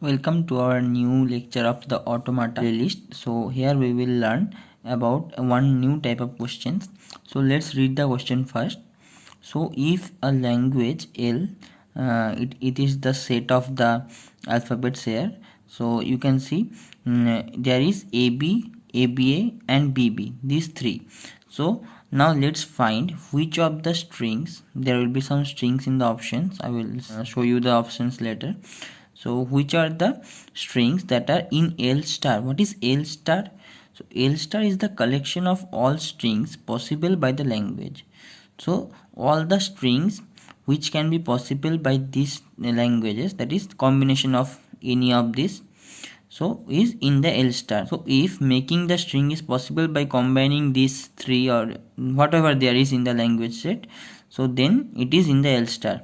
Welcome to our new lecture of the automata playlist. So here we will learn about one new type of questions. So let's read the question first. So if a language L, it is the set of the alphabets here. So you can see there is AB, ABA and BB, these three. So now let's find which of the strings. There will be some strings in the options. I will show you the options later. So which are the strings that are in L star? What is L star? So L star is the collection of all strings possible by the language. So all the strings which can be possible by these languages, that is combination of any of these, so is in the L star. So if making the string is possible by combining these three or whatever there is in the language set, so then it is in the L star.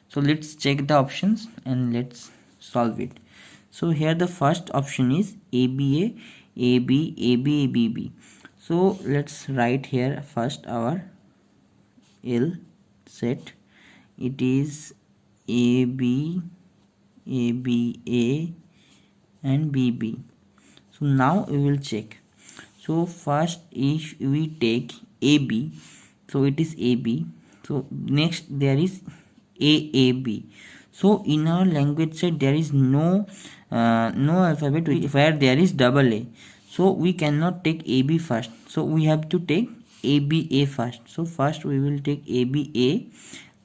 So let's check the options and let's solve it. So here the first option is ABA, AB, AB, ABB. So let's write here first our L set. It is AB, ABA and BB. So now we will check. So first if we take AB, so it is AB. So next there is AAB. So in our language set there is no alphabet where there is double A. So we cannot take AB first. So we have to take ABA first. So first we will take ABA,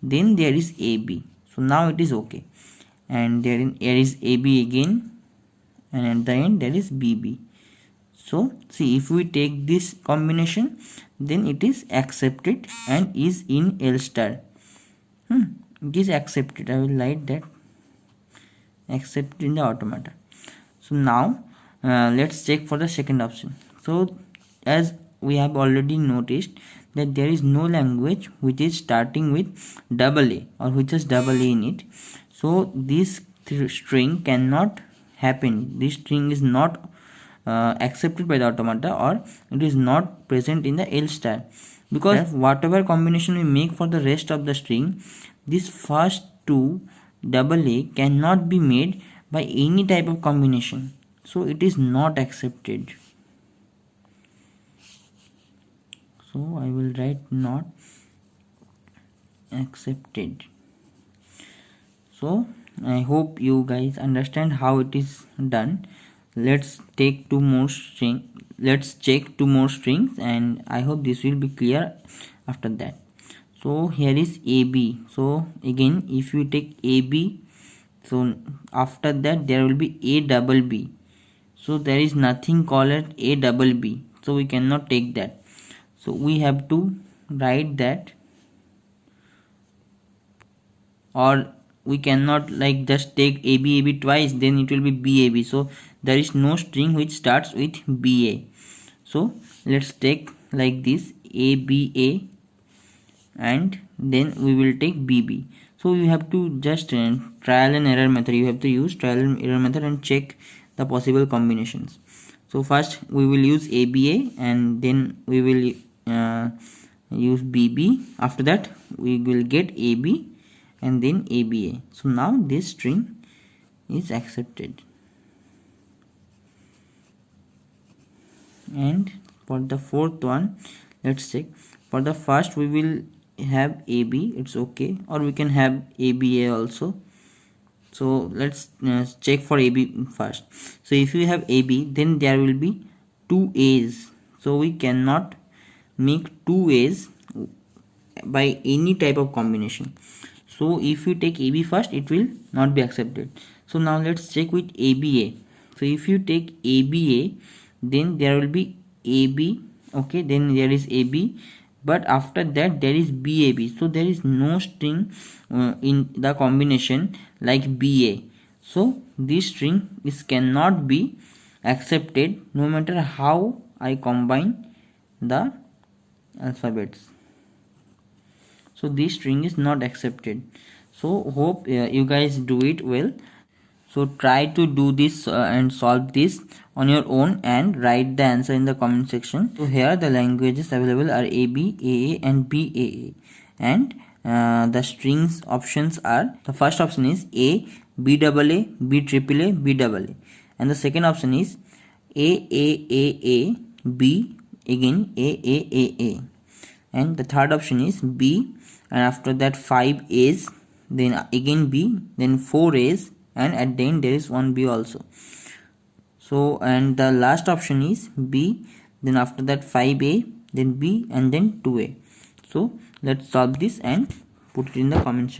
then there is AB. So now it is okay. And there is AB again, and at the end there is BB. So see, if we take this combination, then it is accepted and is in L star. It is accepted. I will write that accepted in the automata. So now let's check for the second option. So as we have already noticed that there is no language which is starting with double A or which has double A in it. So this string cannot happen. This string is not accepted by the automata, or it is not present in the L star, because whatever combination we make for the rest of the string, this first two double A cannot be made by any type of combination. So it is not accepted. So I will write not accepted. So I hope you guys understand how it is done. Let's take two more strings. Let's check two more strings, and I hope this will be clear after that. So here is AB. So again, if you take AB, so after that there will be A double B. So there is nothing called A double B. So we cannot take that. So we have to write that, or we cannot like just take AB twice, then it will be BAB. So there is no string which starts with BA. So let's take like this ABA, and then we will take BB. So you have to just trial and error method. You have to use trial and error method and check the possible combinations. So first we will use ABA, and then we will use BB. After that we will get AB and then ABA. So now this string is accepted. And for the fourth one, let's check. For the first we will have AB, it's okay, or we can have ABA also. So let's check for AB first. So if you have AB, then there will be two A's. So we cannot make two A's by any type of combination. So if you take AB first, it will not be accepted. So now let's check with ABA. So if you take ABA, then there will be AB, okay, then there is AB, but after that there is BAB. So there is no string in the combination like BA. So this string cannot be accepted no matter how I combine the alphabets. So this string is not accepted. So hope you guys do it well. So try to do this and solve this on your own and write the answer in the comment section. So here the languages available are AB, AA and BAA, and the strings options are, the first option is A, B double A, B triple A, B double A. And the second option is A, B, again A. And the third option is B, and after that 5 A's, then again B, then 4 A's, and at the end there is one B also. So, and the last option is B, then after that 5A, then B, and then 2A. So let's solve this and put it in the comment section.